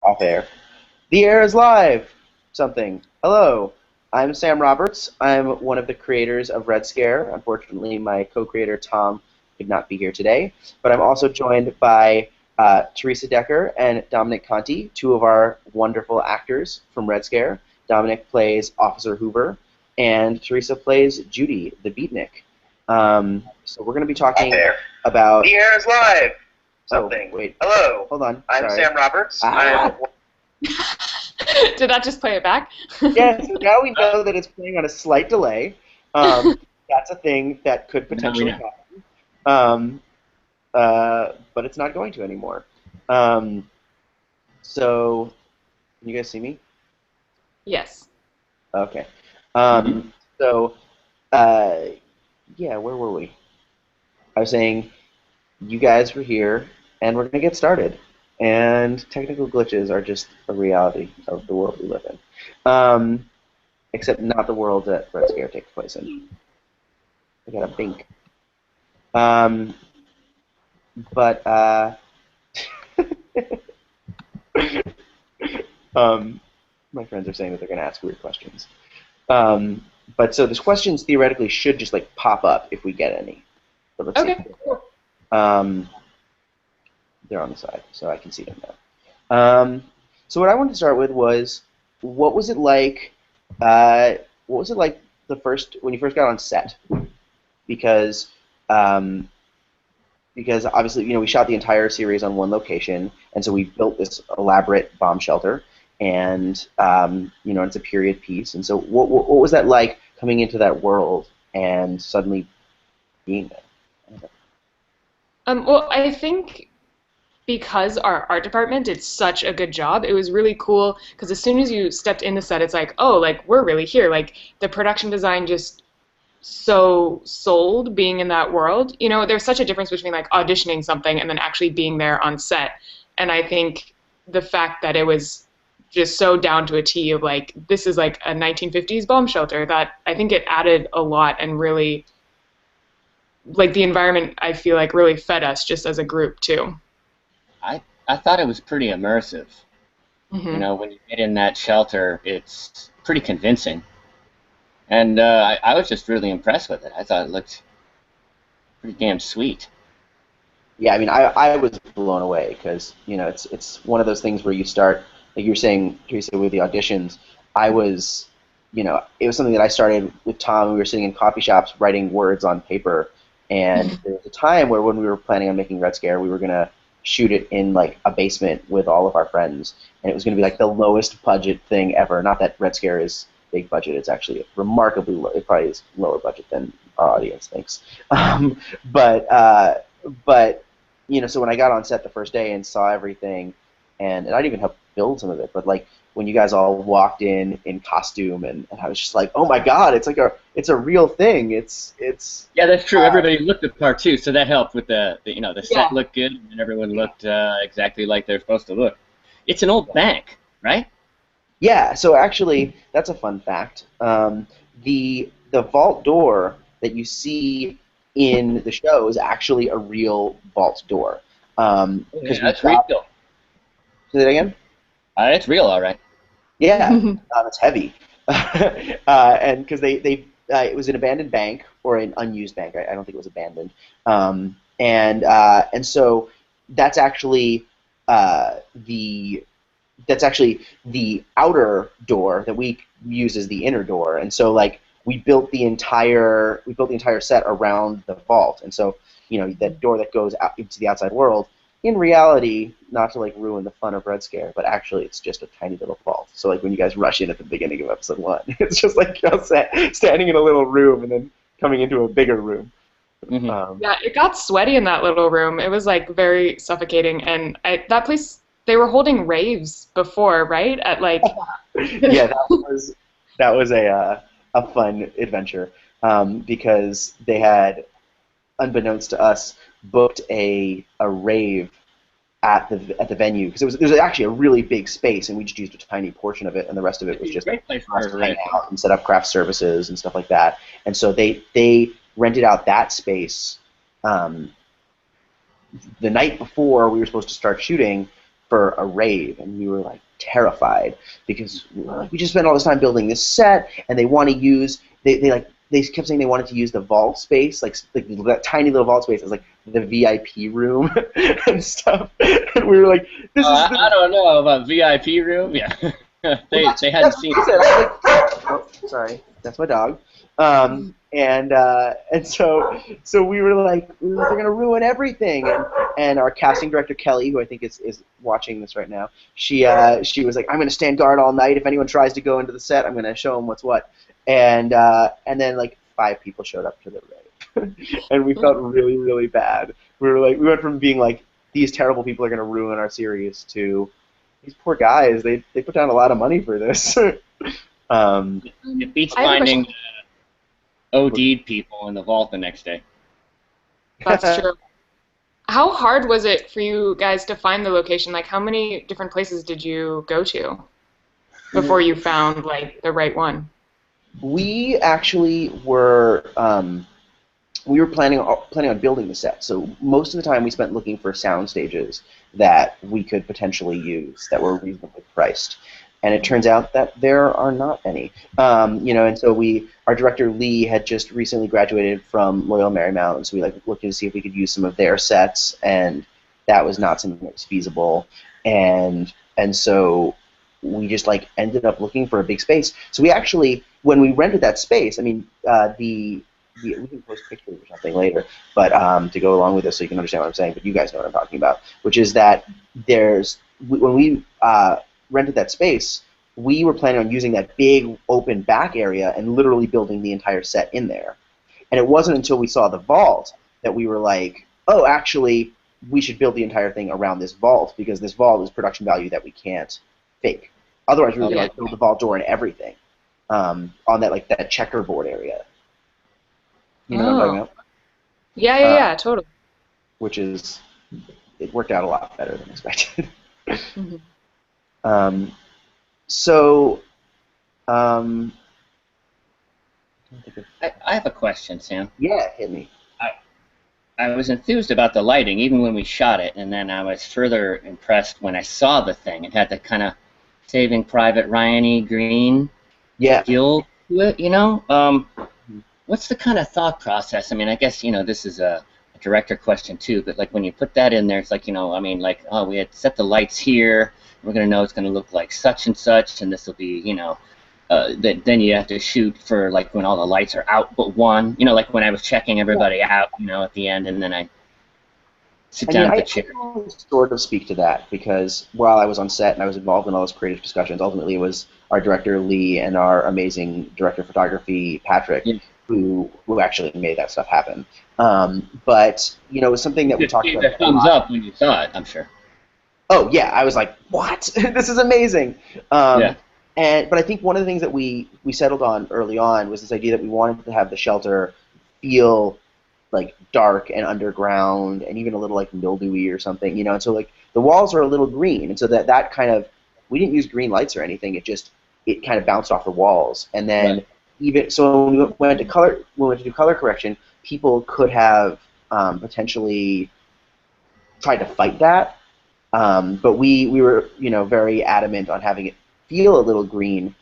Off air. The air is live. Something. Hello. I'm Sam Roberts. I'm one of the creators of Red Scare. Unfortunately, my co-creator Tom could not be here today, but I'm also joined by Teresa Decker and Dominic Conti, two of our wonderful actors from Red Scare. Dominic plays Officer Hoover, and Teresa plays Judy, the Beatnik. So we're going to be talking about... The air is live. Something. Oh, wait. Hello. Hold on. I'm Sorry. Sam Roberts. Did that just play it back? Yes, now we know that it's playing on a slight delay. That's a thing that could potentially happen. But it's not going to anymore. So, can you guys see me? Yes. Okay. Yeah, where were we? I was saying you guys were here, and we're going to get started. And technical glitches are just a reality of the world we live in. Except not the world that Red Scare takes place in. I got a bink. My friends are saying that they're going to ask weird questions. But so these questions theoretically should just like pop up if we get any. But let's Okay. see. They're on the side, so I can see them now. So what I wanted to start with was, what was it like? What was it like when you first got on set? Because obviously, we shot the entire series on one location, and so we built this elaborate bomb shelter, and it's a period piece. And so, what was that like coming into that world and suddenly being there? Well, I think because our art department did such a good job, it was really cool because as soon as you stepped in the set, it's like, oh, like we're really here. Like the production design just so sold being in that world. There's such a difference between like auditioning something and then actually being there on set. And I think the fact that it was just so down to a T of like, this is like a 1950s bomb shelter, that I think it added a lot and really, like the environment, I feel like really fed us just as a group too. I thought it was pretty immersive. Mm-hmm. When you get in that shelter, it's pretty convincing. And I was just really impressed with it. I thought it looked pretty damn sweet. Yeah, I mean, I was blown away because, it's one of those things where you start, like you were saying, Teresa, with the auditions, it was something that I started with Tom. We were sitting in coffee shops writing words on paper, and there was a time where when we were planning on making Red Scare, we were going to shoot it in like a basement with all of our friends, and it was going to be like the lowest budget thing ever. Not that Red Scare is big budget; it's actually remarkably low. It probably is lower budget than our audience thinks. But so when I got on set the first day and saw everything, and I'd even helped build some of it, but like when you guys all walked in costume, and I was just like, oh my god, it's a real thing. It's yeah, that's true. Everybody looked the part too, so that helped with the set looked good, and everyone looked exactly like they're supposed to look. It's an old bank, right? Yeah. So actually, that's a fun fact. The vault door that you see in the show is actually a real vault door. Yeah, that's real. Say that again? It's real, all right. Yeah, it's heavy, and because it was an abandoned bank or an unused bank. I don't think it was abandoned, and so that's actually the outer door that we use as the inner door, and so like we built the entire set around the vault, and so that door that goes out into the outside world. In reality, not to like ruin the fun of Red Scare, but actually it's just a tiny little vault. So like when you guys rush in at the beginning of episode 1, it's just like standing in a little room and then coming into a bigger room. Mm-hmm. Yeah, it got sweaty in that little room. It was like very suffocating, and that place, they were holding raves before, right? At like yeah, that was a fun adventure because they had, unbeknownst to us, booked a rave at the venue because there's actually a really big space, and we just used a tiny portion of it, and the rest of it was just a great place for us to hang out and set up craft services and stuff like that. And so they rented out that space the night before we were supposed to start shooting, for a rave, and we were like terrified because we were like, we just spent all this time building this set, and they want to use they kept saying they wanted to use the vault space, like that tiny little vault space as like the VIP room and stuff. And we were like, "This is." I don't know about VIP room. Yeah, they hadn't seen. Like, oh, sorry, that's my dog. And so we were like, they're gonna ruin everything. And our casting director Kelly, who I think is watching this right now, she was like, I'm gonna stand guard all night. If anyone tries to go into the set, I'm gonna show them what's what. And then like 5 people showed up to the rave, and we felt really, really bad. We went from being like, these terrible people are gonna ruin our series to these poor guys. They put down a lot of money for this. It beats finding OD'd people in the vault the next day. That's true. How hard was it for you guys to find the location? Like, how many different places did you go to before you found like the right one? We actually were we were planning on building the set. So most of the time we spent looking for sound stages that we could potentially use that were reasonably priced. And it turns out that there are not any. And so our director Lee had just recently graduated from Loyola Marymount, and so we looked to see if we could use some of their sets, and that was not something that was feasible. And so we just ended up looking for a big space. So we actually, when we rented that space, I mean, we can post pictures or something later, but to go along with this so you can understand what I'm saying, but you guys know what I'm talking about, which is that when we rented that space, we were planning on using that big open back area and literally building the entire set in there. And it wasn't until we saw the vault that we were like, oh, actually, we should build the entire thing around this vault, because this vault is production value that we can't fake. Otherwise, we were going to build the vault door and everything on that checkerboard area. You know what I'm talking about? Yeah, totally. Which is, it worked out a lot better than expected. Mm-hmm. I have a question, Sam. Yeah, hit me. I was enthused about the lighting even when we shot it, and then I was further impressed when I saw the thing. It had the kind of Saving Private Ryan-y green feel to it, you know? What's the kind of thought process? I mean, I guess, this is a director question too, but when you put that in there, it's we had set the lights here, we're going to know it's going to look like such and such, and this will be, then you have to shoot for when all the lights are out but one, when I was checking everybody out, at the end, and then I sit down at the chair. I can sort of speak to that, because while I was on set and I was involved in all those creative discussions, ultimately it was our director Lee and our amazing director of photography Patrick who actually made that stuff happen. But it was something that we talked about. You gave a thumbs up when you saw it, I'm sure. Oh yeah, I was like, what? This is amazing. But I think one of the things that we settled on early on was this idea that we wanted to have the shelter feel dark and underground and even a little mildewy or something, and so the walls are a little green, and so that kind of, we didn't use green lights or anything, it kind of bounced off the walls, and then even so when we went to do color correction, people could have potentially tried to fight that, but we were very adamant on having it feel a little green,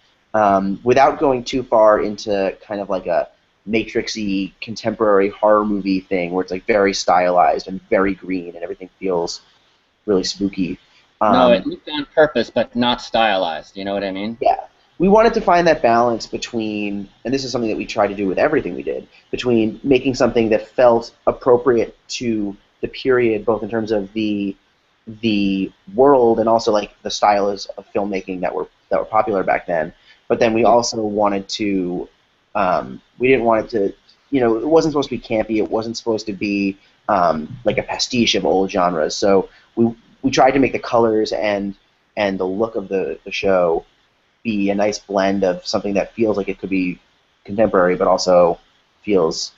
without going too far into kind of a Matrix-y contemporary horror movie thing where it's very stylized and very green and everything feels really spooky. No, it looked on purpose but not stylized, you know what I mean? Yeah. We wanted to find that balance between, and this is something that we tried to do with everything we did, between making something that felt appropriate to the period, both in terms of the world and also the styles of filmmaking that were popular back then. But then we also wanted to, we didn't want it to, it wasn't supposed to be campy. It wasn't supposed to be a pastiche of old genres. So we tried to make the colors and the look of the show be a nice blend of something that feels like it could be contemporary, but also feels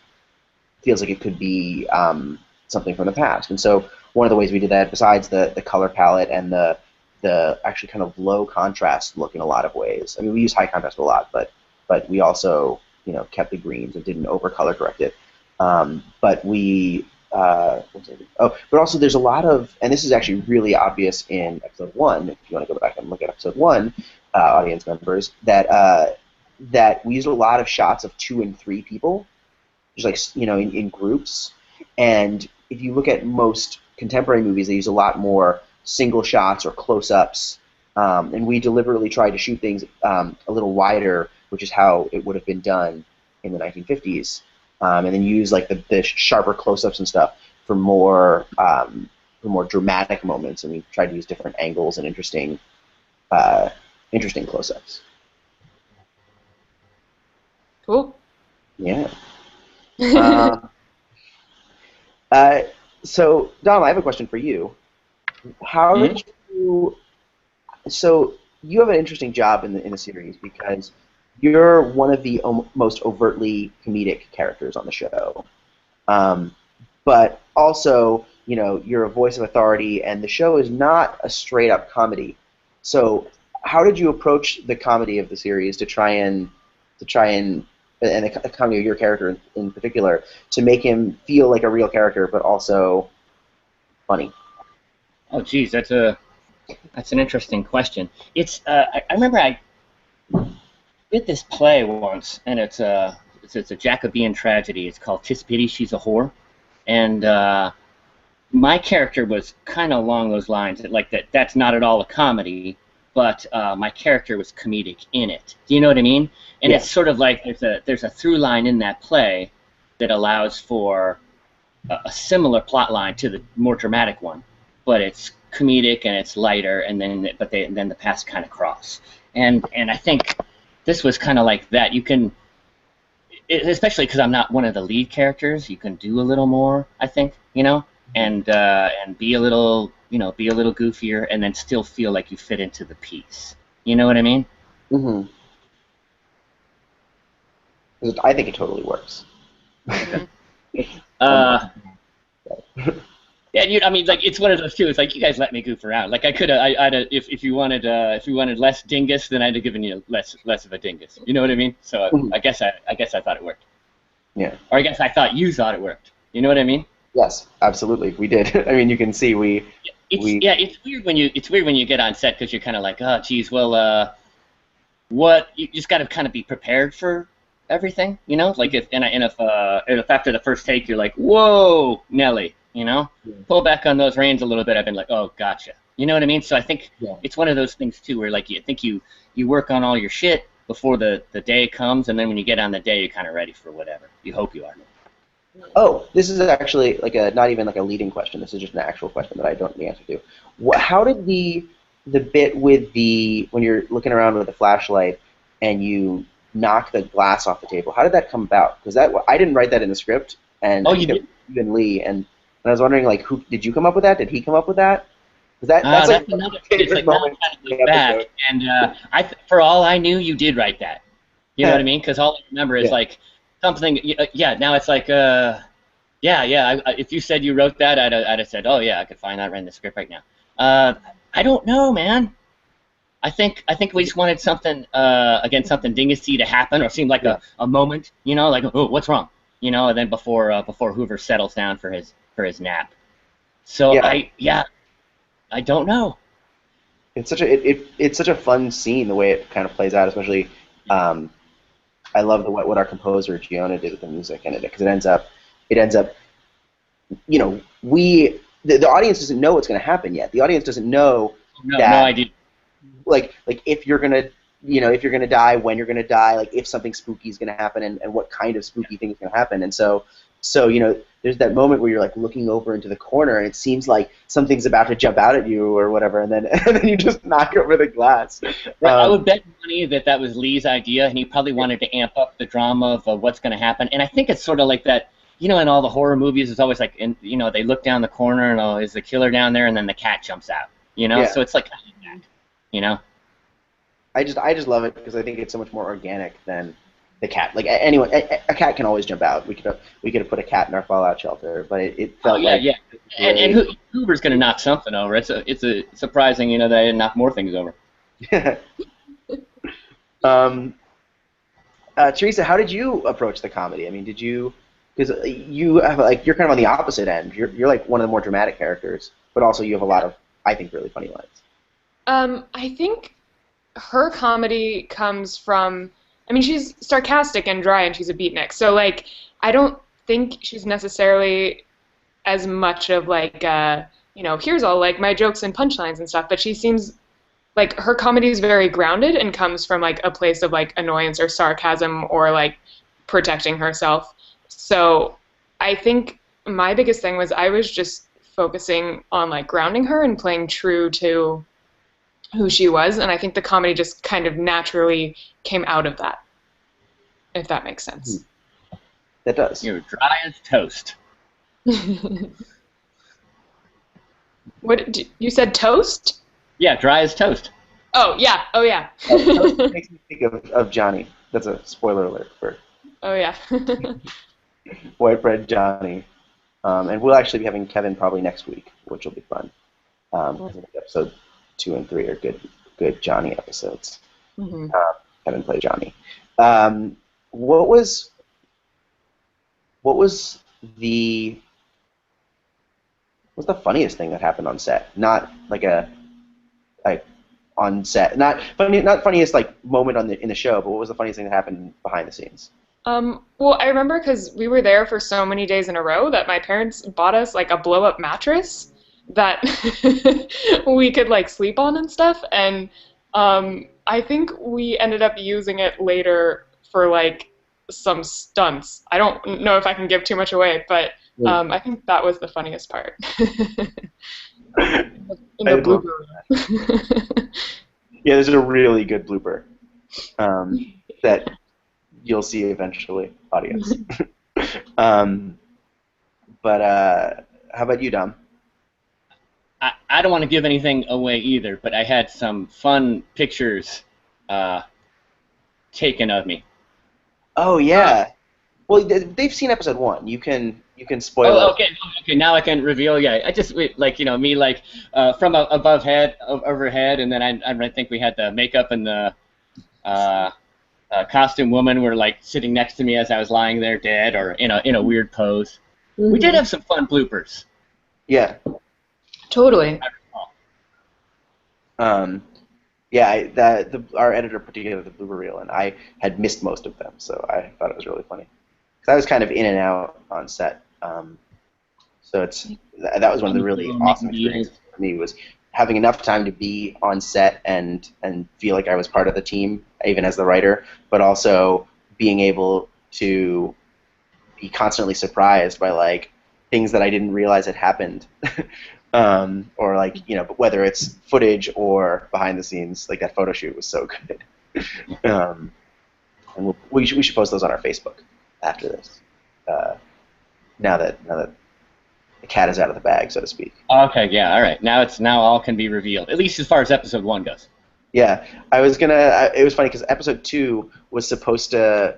like it could be something from the past. And so one of the ways we did that, besides the color palette and the actually kind of low contrast look in a lot of ways. I mean, we use high contrast a lot, but we also kept the greens and didn't over color correct it. But we but also there's a lot of, and this is actually really obvious in episode 1. If you want to go back and look at episode 1, audience members, that we used a lot of shots of 2 and 3 people, just like in groups. And if you look at most contemporary movies, they use a lot more single shots or close-ups. And we deliberately tried to shoot things a little wider, which is how it would have been done in the 1950s. And then use like the sharper close-ups and stuff for more dramatic moments. And we tried to use different angles and interesting close-ups. Cool. Yeah. So, Dom, I have a question for you. How did you? So you have an interesting job in the series because you're one of the most overtly comedic characters on the show, but also you're a voice of authority, and the show is not a straight up comedy. So how did you approach the comedy of the series to try and the comedy of your character in particular, to make him feel like a real character, but also funny? Oh, geez, that's an interesting question. It's I remember I did this play once, and it's a Jacobean tragedy. It's called 'Tis Pity She's a Whore, and my character was kind of along those lines. That's not at all a comedy, but my character was comedic in it. Do you know what I mean? And It's sort of like there's a through line in that play that allows for a similar plot line to the more dramatic one, but it's comedic and it's lighter, and then the paths kind of cross. And I think this was kind of like that. You can, especially because I'm not one of the lead characters, you can do a little more, I think, and be a little goofier, and then still feel like you fit into the piece. You know what I mean? Mm-hmm. I think it totally works. Yeah, it's one of those too. It's like you guys let me goof around. Like I could have, if you wanted less dingus, then I'd have given you less of a dingus. You know what I mean? So I guess I thought it worked. Yeah. Or I guess I thought you thought it worked. You know what I mean? Yes, absolutely. We did. I mean, you can see It's weird when you get on set because you're kind of like, oh, geez, well, what you just got to kind of be prepared for everything, Like if after the first take you're like, whoa, Nelly, pull back on those reins a little bit. I've been like, oh, gotcha. You know what I mean? So I think it's one of those things too, where like you think you work on all your shit before the day comes, and then when you get on the day, you're kind of ready for whatever you hope you are. Oh, this is actually like not even like a leading question. This is just an actual question that I don't know the answer to. How did the bit with when you're looking around with the flashlight and you knock the glass off the table, how did that come about? Because I didn't write that in the script, and you did? Even Lee, and I was wondering, like, who did you come up with that? Did he come up with that? That's like another favorite moment in the back. And for all I knew, you did write that. You know what I mean? Because all I remember is like something. Yeah. Now it's like if you said you wrote that, I'd have said, oh yeah, I could find that right in the script right now. I don't know, man. I think we just wanted something something dingusy to happen, or seem like a moment, like, oh, what's wrong, and then before Hoover settles down for his nap. So I don't know. It's such a fun scene, the way it kind of plays out, especially. I love what our composer Giona did with the music in it, because it ends up, the audience doesn't know what's going to happen yet. The audience doesn't know that. No idea. Like if you're gonna die, when you're gonna die, like if something spooky is gonna happen, and what kind of spooky thing is gonna happen, and so there's that moment where you're like looking over into the corner, and it seems like something's about to jump out at you or whatever, and then you just knock over the glass. I would bet money that was Lee's idea, and he probably wanted to amp up the drama of what's going to happen. And I think it's sort of like that. In all the horror movies, it's always like, they look down the corner and, oh, is the killer down there? And then the cat jumps out. So it's like that. I just love it because I think it's so much more organic than the cat. Like anyone, a cat can always jump out. We could have put a cat in our fallout shelter, but it felt like really... and Hoover's gonna knock something over. It's surprising, that I didn't knock more things over. Teresa, how did you approach the comedy? I mean, Because you have like you're kind of on the opposite end. You're like one of the more dramatic characters, but also you have a lot of I think really funny lines. I think her comedy comes from. I mean, she's sarcastic and dry, and she's a beatnik. So like, I don't think she's necessarily as much of like, here's all like my jokes and punchlines and stuff. But she seems like her comedy is very grounded and comes from like a place of like annoyance or sarcasm or like protecting herself. So I think my biggest thing was I was just focusing on like grounding her and playing true to who she was, and I think the comedy just kind of naturally came out of that, if that makes sense. That does. You're dry as toast. What you said? Toast? Yeah, dry as toast. Oh yeah. Oh yeah. Toast makes me think of Johnny. That's a spoiler alert for. Oh yeah. White bread Johnny, and we'll actually be having Kevin probably next week, which will be fun. Episode 2 and 3 are good Johnny episodes. Mm-hmm. Kevin plays Johnny. What was the funniest thing that happened on set? Not like on set, not funniest like moment in the show, but what was the funniest thing that happened behind the scenes? Well, I remember because we were there for so many days in a row that my parents bought us like a blow-up mattress that we could like sleep on and stuff, and I think we ended up using it later for like some stunts. I don't know if I can give too much away, but I think that was the funniest part. In the blooper. Yeah, there's a really good blooper that you'll see eventually, audience. But how about you, Dom? I don't want to give anything away either, but I had some fun pictures taken of me. Oh yeah. Well, they've seen episode 1. You can spoil it. Okay. Now I can reveal. Yeah, I just like me like from above head overhead, and then I think we had the makeup and the costume woman were like sitting next to me as I was lying there dead or in a weird pose. Mm-hmm. We did have some fun bloopers. Yeah. Totally. Yeah, our editor put together the blooper reel, and I had missed most of them, so I thought it was really funny. Because I was kind of in and out on set, so that was one of the really awesome experiences for me, was having enough time to be on set and feel like I was part of the team, even as the writer, but also being able to be constantly surprised by like things that I didn't realize had happened. Or like, whether it's footage or behind the scenes, like that photo shoot was so good. And we should post those on our Facebook after this. Now that the cat is out of the bag, so to speak. Okay, yeah, all right. Now all can be revealed, at least as far as episode 1 goes. Yeah, I was gonna. It was funny because episode 2 was supposed to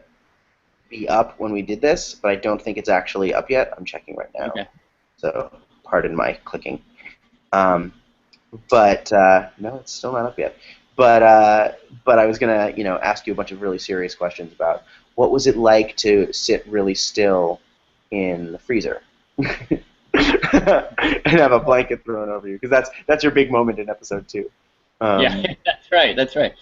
be up when we did this, but I don't think it's actually up yet. I'm checking right now. Okay. So pardon my clicking. But no, it's still not up yet. But I was gonna ask you a bunch of really serious questions about what was it like to sit really still in the freezer and have a blanket thrown over you, because that's your big moment in episode 2. Yeah, that's right.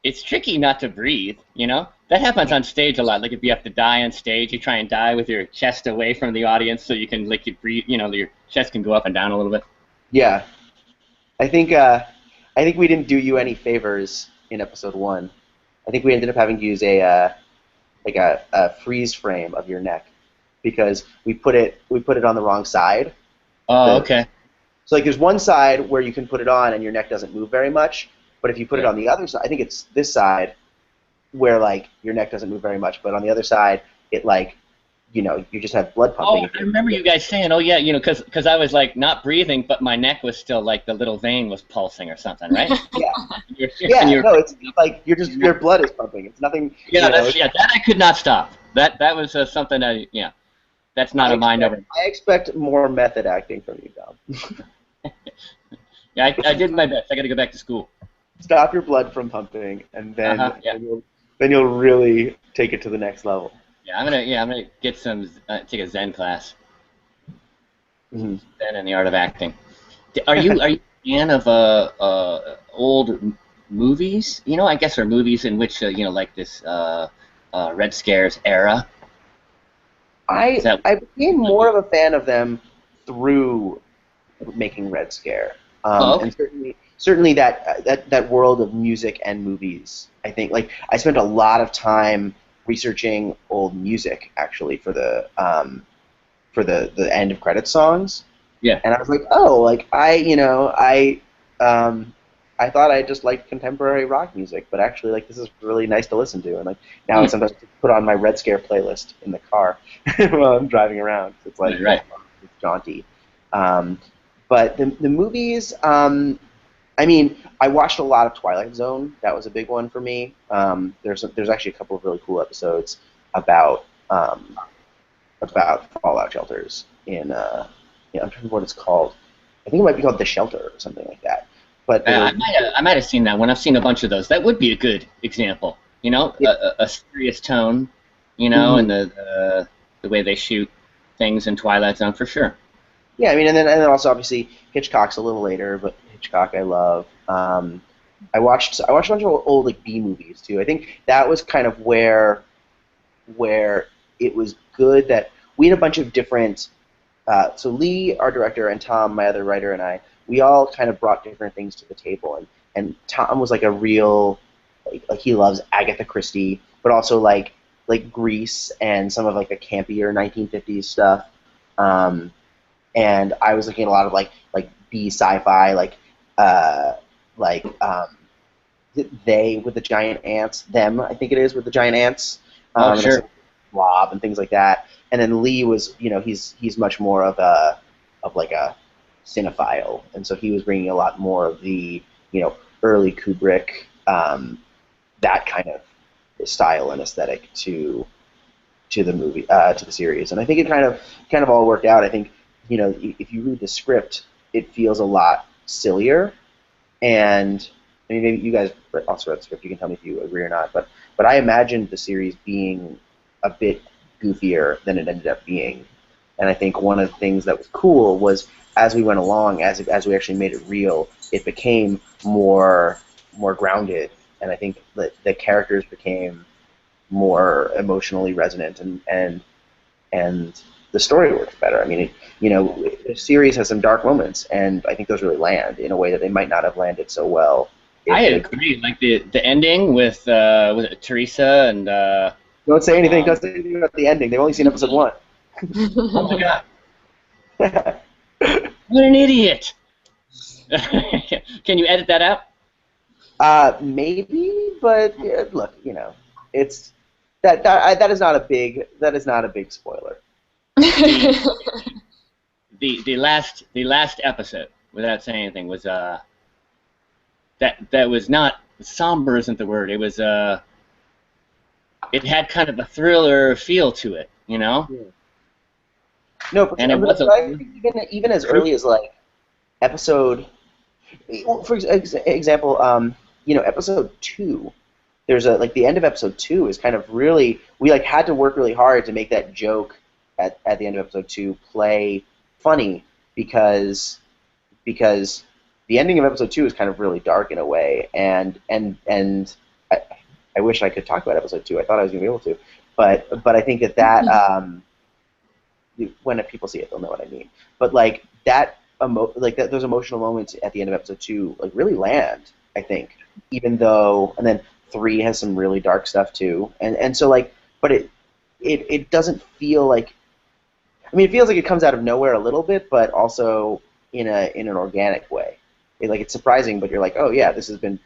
It's tricky not to breathe, That happens on stage a lot. Like if you have to die on stage, you try and die with your chest away from the audience so you can you breathe. Your chest can go up and down a little bit. Yeah, I think we didn't do you any favors in episode 1. I think we ended up having to use a freeze frame of your neck because we put it on the wrong side. Oh, okay. So like there's one side where you can put it on and your neck doesn't move very much, but if you put it on the other side, I think it's this side where like your neck doesn't move very much, but on the other side it like you just have blood pumping. Oh, I remember you guys saying, oh yeah, because I was like not breathing, but my neck was still like the little vein was pulsing or something, right? Yeah. No, it's like your blood is pumping. It's nothing. Yeah, that I could not stop. That was something that's not a mind over. I expect more method acting from you, Dom. Yeah, I did my best. I got to go back to school. Stop your blood from pumping, and then then you'll really take it to the next level. I'm gonna get some take a Zen class. Mm-hmm. Zen and the art of acting. Are you a fan of old movies? I guess are movies in which like this Red Scares era. Is that I became more of a fan of them through making Red Scare, Oh, okay. and certainly that world of music and movies. I think like I spent a lot of time researching old music actually for the end of credit songs, Yeah. and I was like, oh, like I thought I just liked contemporary rock music, but actually, like, this is really nice to listen to. And like now, I Hmm. sometimes put on my Red Scare playlist in the car while I'm driving around. It's like Right. it's jaunty. Um, but the movies, I mean, I watched a lot of Twilight Zone. That was a big one for me. There's actually a couple of really cool episodes about about fallout shelters in I'm trying to remember what it's called. I think it might be called The Shelter or something like that. But they were I might have seen that one. I've seen a bunch of those. That would be a good example. yeah, A serious tone. And mhm. the way they shoot things in Twilight Zone for sure. Yeah, I mean, and then also obviously Hitchcock's a little later, but Hitchcock I love. I watched a bunch of old like B movies too. I think that was kind of where it was good that we had a bunch of different. So Lee, our director, and Tom, my other writer, and I, we all kind of brought different things to the table. And Tom was like a real, like he loves Agatha Christie, but also like Grease and some of like the campier 1950s stuff. Um, and I was looking at a lot of like B sci-fi, uh, like they with the giant ants, them I think it is with the giant ants, Oh, and it's sure. like Blob and things like that. And then Lee was, he's much more of like a cinephile, and so he was bringing a lot more of the early Kubrick, that kind of style and aesthetic to the movie, to the series. And I think it kind of all worked out. I think if you read the script, it feels a lot sillier. And I mean, maybe you guys also read the script. You can tell me if you agree or not. But I imagined the series being a bit goofier than it ended up being. And I think one of the things that was cool was as we went along, as we actually made it real, it became more grounded. And I think that the characters became more emotionally resonant, and the story works better. I mean, the series has some dark moments, and I think those really land in a way that they might not have landed so well I if they. agree. Like the ending with was it Teresa and Don't say anything. um, Don't say anything about the ending. They've only seen episode one. oh my God, what an idiot! Can you edit that out? Maybe, but look, it's that is not a big spoiler. The the last episode, without saying anything, was that was not somber. Isn't the word? It was it had kind of a thriller feel to it, Yeah. No, and it was but a I think even as early as like episode, well, for example, episode two. There's a like the end of episode two is kind of really we like had to work really hard to make that joke at the end of episode two play funny because because the ending of episode two is kind of really dark in a way, and I wish I could talk about episode two. I thought I was going to be able to, but I think that when people see it, they'll know what I mean. But like those emotional moments at the end of episode two like really land. I think, even though, and then three has some really dark stuff too, and so like, but it doesn't feel like. I mean, it feels like it comes out of nowhere a little bit, but also in an organic way. It's surprising, but you're like, oh yeah, this has been,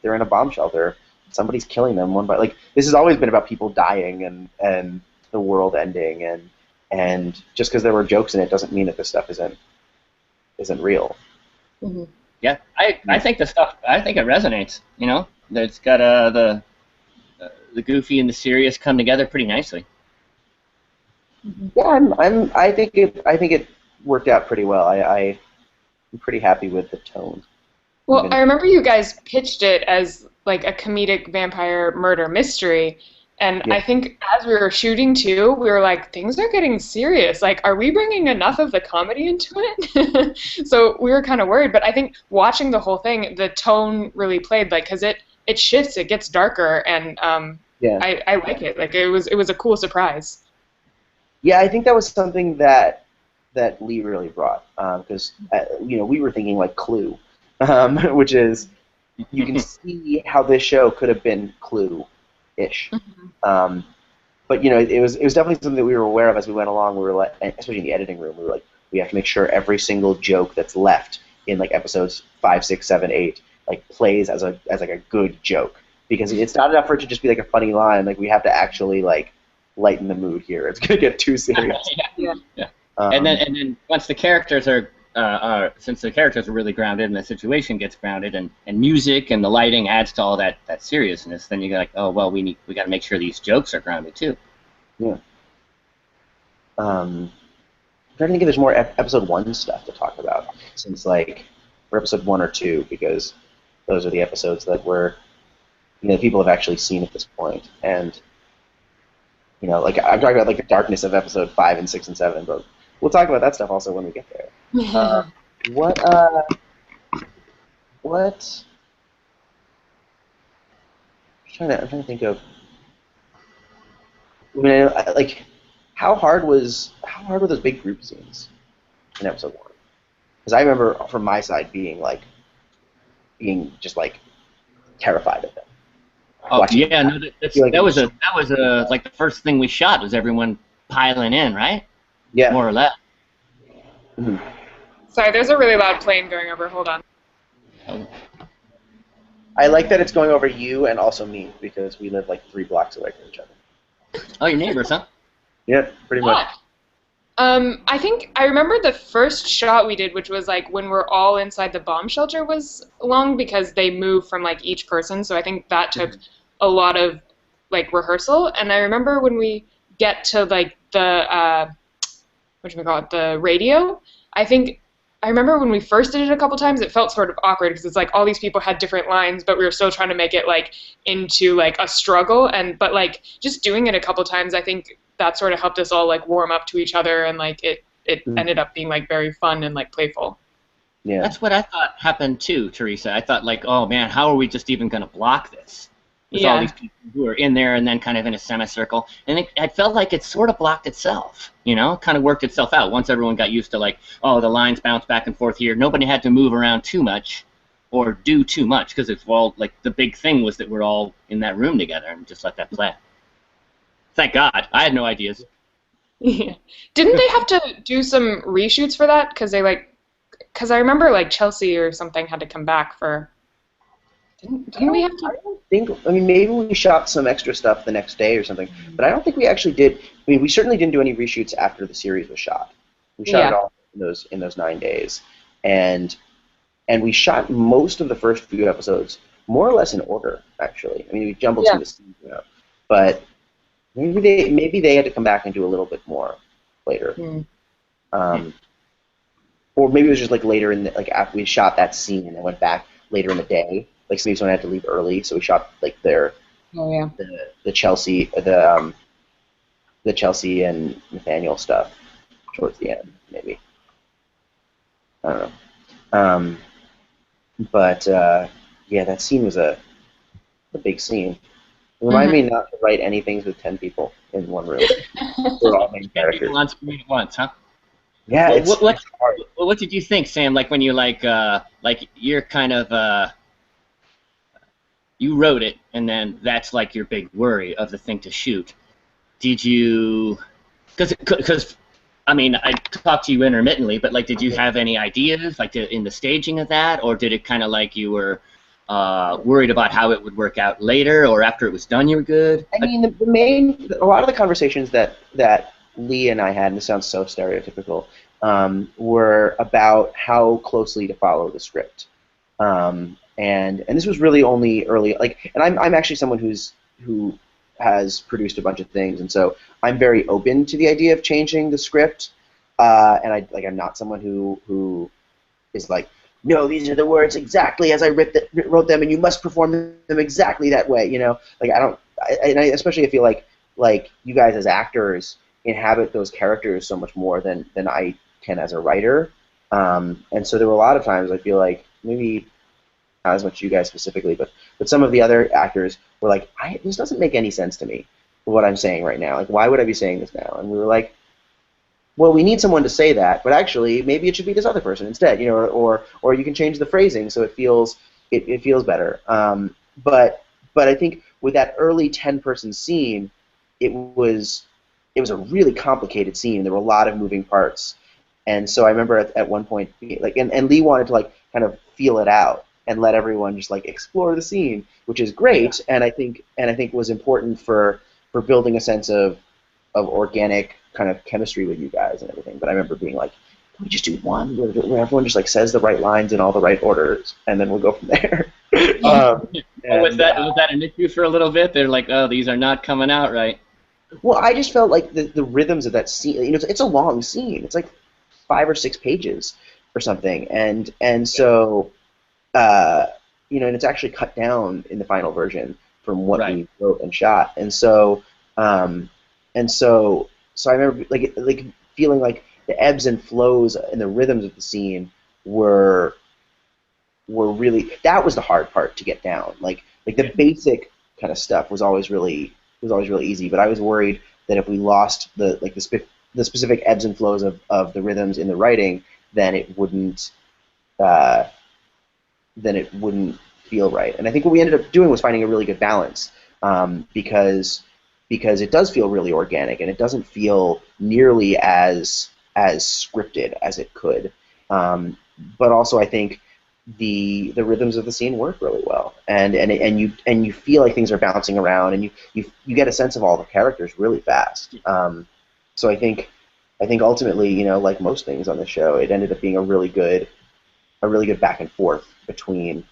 they're in a bomb shelter. Somebody's killing them one by like. This has always been about people dying and the world ending, and just because there were jokes in it doesn't mean that this stuff isn't real. Mhm. Yeah, I think the stuff. I think it resonates. That it's got the goofy and the serious come together pretty nicely. Yeah, I think it worked out pretty well. I'm pretty happy with the tone. Well, Even I remember you guys pitched it as like a comedic vampire murder mystery, And I think as we were shooting too, we were like, things are getting serious. Like, are we bringing enough of the comedy into it? So we were kind of worried. But I think watching the whole thing, the tone really played, like, because it shifts, it gets darker, and I like it. Like, it was a cool surprise. Yeah, I think that was something that Lee really brought, because we were thinking like Clue, which is you can see how this show could have been Clue-ish. Mm-hmm. But it was definitely something that we were aware of as we went along. We were like, especially in the editing room, we were like, we have to make sure every single joke that's left in like episodes 5, 6, 7, 8 like plays as like a good joke, because it's not enough for it to just be like a funny line. Like, we have to actually like lighten the mood here. It's gonna get too serious. Yeah. And then once the characters since the characters are really grounded and the situation gets grounded, and music and the lighting adds to all that seriousness, then you're like, oh well, we got to make sure these jokes are grounded too. Yeah. I'm trying to think if there's more episode 1 stuff to talk about, since like we're episode 1 or 2, because those are the episodes that people have actually seen at this point. And like I'm talking about like the darkness of episode 5 and 6 and 7, but we'll talk about that stuff also when we get there. What? I'm trying to think of. I mean, like, how hard were those big group scenes in episode 1? Because I remember from my side being just like terrified of them. Oh yeah, no, that was like the first thing we shot was everyone piling in, right? Yeah, more or less. Mm-hmm. Sorry, there's a really loud plane going over. Hold on. I like that it's going over you and also me, because we live like 3 blocks away from each other. Oh, your neighbors, huh? Yeah, pretty much. I think I remember the first shot we did, which was like when we're all inside the bomb shelter, was long because they moved from like each person. So I think that took a lot of like rehearsal. And I remember when we get to like the the radio. I remember when we first did it a couple times, it felt sort of awkward because it's like all these people had different lines, but we were still trying to make it like into like a struggle. But like just doing it a couple times, I think that sort of helped us all like warm up to each other, and like it ended up being like very fun and like playful. Yeah, that's what I thought happened too, Teresa. I thought like, oh man, how are we just even going to block this? There's all these people who are in there and then kind of in a semicircle, and it felt like it sort of blocked itself, kind of worked itself out once everyone got used to like, oh, the lines bounce back and forth here. Nobody had to move around too much or do too much, because it's all like the big thing was that we're all in that room together and just let that play. Thank God. I had no ideas. Yeah. Didn't they have to do some reshoots for that? Because I remember like Chelsea or something had to come back for. Didn't we have to? I don't think. I mean, maybe we shot some extra stuff the next day or something, but I don't think we actually did. I mean, we certainly didn't do any reshoots after the series was shot. We shot it all in those 9 days, and we shot most of the first few episodes more or less in order. Actually, I mean, we jumbled some of the scenes out, but maybe they had to come back and do a little bit more later. Or maybe it was just like later like after we shot that scene and went back later in the day. Like maybe someone had to leave early, so we shot like the Chelsea the Chelsea and Nathaniel stuff towards the end, maybe. I don't know. But that scene was a big scene. Remind me not to write anything with 10 people in one room. We're all main characters. 10 people on screen at once, huh? Yeah. Well, what did you think, Sam? Like when you like you're kind of you wrote it, and then that's like your big worry of the thing to shoot. Did you? Because I mean, I talked to you intermittently, but like, did you have any ideas like in the staging of that, or did it kind of like you were worried about how it would work out later, or after it was done you were good? I mean, a lot of the conversations that Lee and I had, and this sounds so stereotypical, were about how closely to follow the script. And this was really only early, like, and I'm actually someone who has produced a bunch of things, and so I'm very open to the idea of changing the script. And I'm not someone who is like, no, these are the words exactly as I wrote them, and you must perform them exactly that way. Like I don't, and I especially I feel like you guys as actors inhabit those characters so much more than I can as a writer. And so there were a lot of times I feel like maybe not as much you guys specifically, but some of the other actors were like, this doesn't make any sense to me, what I'm saying right now. Like, why would I be saying this now? And we were like, well, we need someone to say that, but actually, maybe it should be this other person instead, or you can change the phrasing so it feels better. But I think with that early 10-person scene, it was a really complicated scene. There were a lot of moving parts, and so I remember at one point, like, and Lee wanted to like kind of feel it out and let everyone just like explore the scene, which is great, and I think was important for building a sense of organic kind of chemistry with you guys and everything. But I remember being like, can we just do one where everyone just like says the right lines in all the right orders, and then we'll go from there. Was that an issue for a little bit? They're like, oh, these are not coming out right. Well, I just felt like the rhythms of that scene. It's a long scene. It's like 5 or 6 pages or something, and so and it's actually cut down in the final version from what we wrote and shot, and so I remember like feeling like the ebbs and flows and the rhythms of the scene were really, that was the hard part to get down. Like the basic kind of stuff was always really easy, but I was worried that if we lost the specific ebbs and flows of the rhythms in the writing, then it wouldn't feel right. And I think what we ended up doing was finding a really good balance, because it does feel really organic and it doesn't feel nearly as scripted as it could. But also I think the rhythms of the scene work really well, and you feel like things are bouncing around, and you get a sense of all the characters really fast. So I think ultimately, like most things on the show, it ended up being a really good back and forth between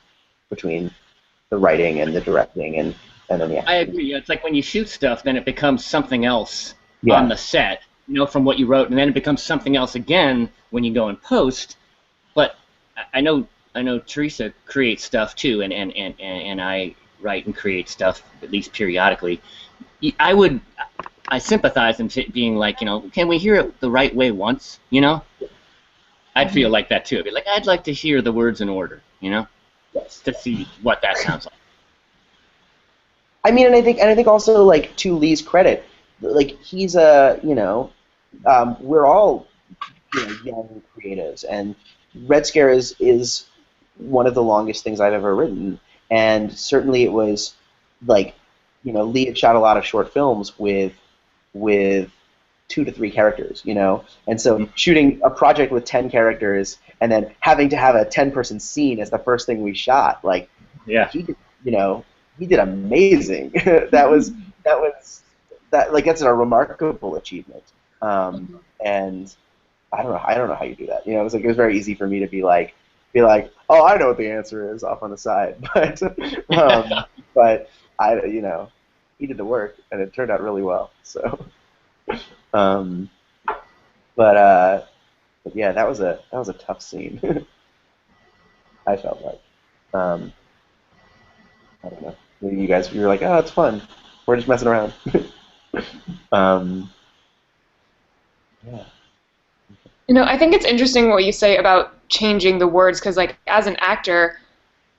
the writing and the directing and then the acting. I agree. It's like when you shoot stuff, then it becomes something else on the set, from what you wrote, and then it becomes something else again when you go and post. But I know Teresa creates stuff too, and I write and create stuff at least periodically. I sympathize in being like, can we hear it the right way once? I'd feel like that too. I'd be like, I'd like to hear the words in order, Yes. to see what that sounds like. I mean, and I think also, like, to Lee's credit, like, he's we're all young creatives, and Red Scare is one of the longest things I've ever written, and certainly it was like, Lee had shot a lot of short films with 2 to 3 characters, and so shooting a project with 10 characters and then having to have a 10-person scene as the first thing we shot, like, he did amazing. that's a remarkable achievement. And I don't know how you do that. It was very easy for me to be like, oh, I know what the answer is off on the side, but but he did the work and it turned out really well. So, but yeah, that was a tough scene. I felt like, I don't know. Maybe you were like, oh, it's fun. We're just messing around. Yeah. I think it's interesting what you say about changing the words, because, like, as an actor,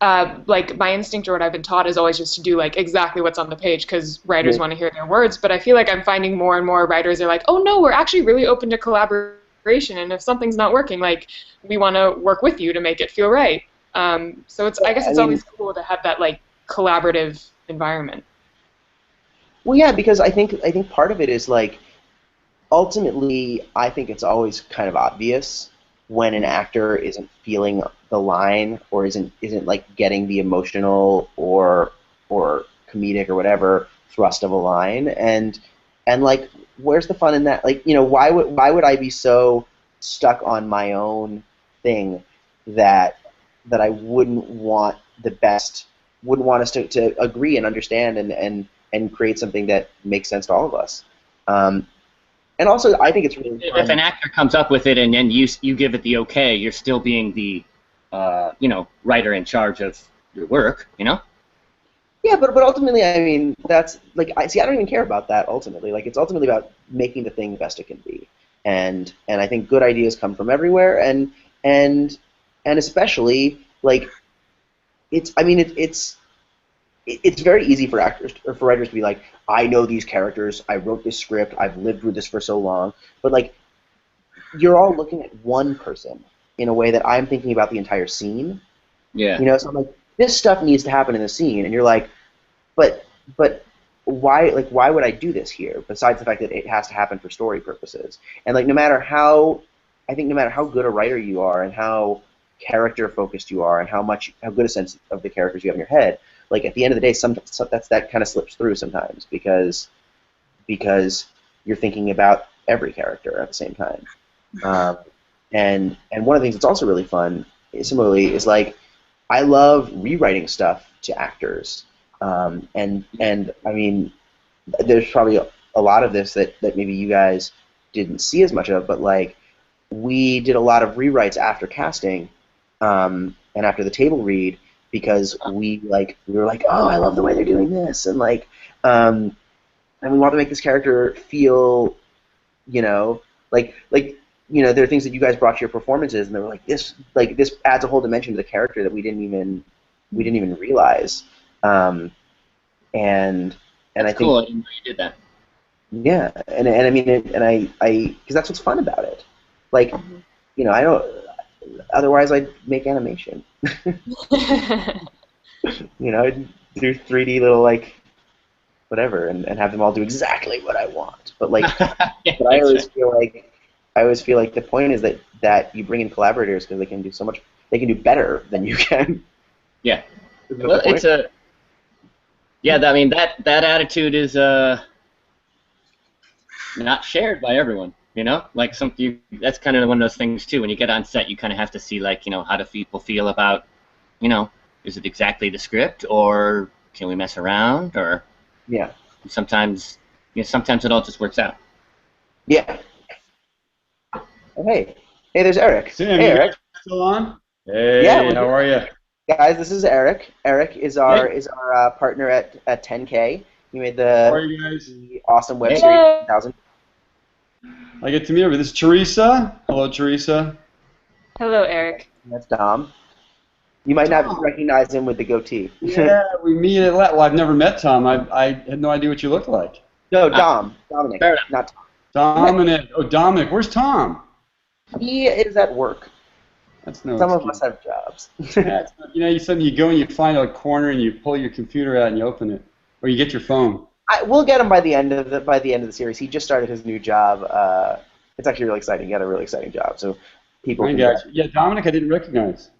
like, my instinct or what I've been taught is always just to do, like, exactly what's on the page, because writers want to hear their words. But I feel like I'm finding more and more writers are like, oh, no, we're actually really open to collaboration, and if something's not working, like, we want to work with you to make it feel right. So I guess it's always cool to have that, like, collaborative environment. Well, yeah, because I think part of it is, like, ultimately, I think it's always kind of obvious when an actor isn't feeling the line or isn't like getting the emotional or comedic or whatever thrust of a line, and like, where's the fun in that? Like, why would I be so stuck on my own thing that I wouldn't want us to agree and understand and create something that makes sense to all of us. And also, I think it's really fun. If an actor comes up with it and then you give it the okay, you're still being the writer in charge of your work, Yeah, but ultimately, I mean, that's like I don't even care about that ultimately. Like it's ultimately about making the thing the best it can be, and I think good ideas come from everywhere, and especially like it's I mean it's very easy for actors or for writers to be like, I know these characters, I wrote this script, I've lived with this for so long, but like you're all looking at one person in a way that I'm thinking about the entire scene. Yeah. So I'm like, this stuff needs to happen in the scene, and you're like, but why would I do this here? Besides the fact that it has to happen for story purposes, and like no matter how good a writer you are, and how character focused you are, and how good a sense of the characters you have in your head, like at the end of the day, that kind of slips through sometimes because you're thinking about every character at the same time. And one of the things that's also really fun, similarly, is like I love rewriting stuff to actors. And I mean, there's probably a lot of this that maybe you guys didn't see as much of, but like we did a lot of rewrites after casting and after the table read because we were like, oh, I love the way they're doing this, and and we want to make this character feel, there are things that you guys brought to your performances, and they were like, this adds a whole dimension to the character that we didn't even realize. And That's I think cool. I didn't know you did that. Yeah, and I mean, because that's what's fun about it. Like, I don't. Otherwise, I'd make animation. I'd do 3D little whatever, and have them all do exactly what I want. But Yeah, but I always feel like the point is that you bring in collaborators because they can do so much. They can do better than you can. Yeah. Well, it's a. Yeah, I mean that attitude is not shared by everyone. Like that's kind of one of those things too. When you get on set, you kind of have to see how do people feel about, is it exactly the script or can we mess around or. Yeah. Sometimes it all just works out. Yeah. Oh, hey, there's Eric. Sam, hey, Eric. Still on? Hey, yeah, how are you? Guys, this is Eric. Eric is our partner at 10K. He made the awesome web series 2000. I get to meet her. This is Teresa. Hello, Teresa. Hello, Eric. That's Dom. You might not recognize him with the goatee. Yeah, we meet at Well, I've never met Tom. I had no idea what you looked like. No, Dominic, not Tom. Dominic. Oh, Dominic. Where's Tom? He is at work. That's no Some excuse. of us have jobs. You go and you find a corner and you pull your computer out and you open it, or you get your phone. We'll get him by the end of the series. He just started his new job. It's actually really exciting. He got a really exciting job. So people. Yeah, Dominic, I didn't recognize.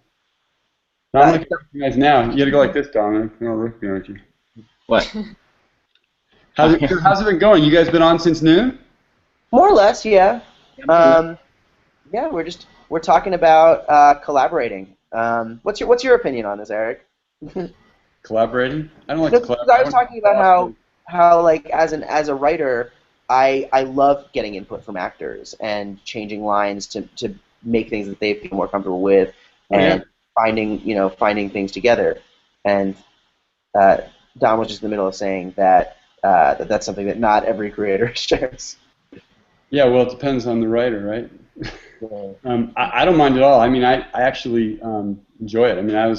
Dominic, I recognize now. You got to go like this, Dominic. I don't recognize you. What? How's it been going? You guys been on since noon? More or less, yeah. Yeah, we're talking about collaborating. What's your opinion on this, Eric? Collaborating? I don't like to collaborate. I was talking about how as a writer, I love getting input from actors and changing lines to make things that they feel more comfortable with, and finding things together. And Don was just in the middle of saying that that's something that not every creator shares. Yeah, well, it depends on the writer, right? I don't mind at all. I mean, I actually enjoy it. I mean,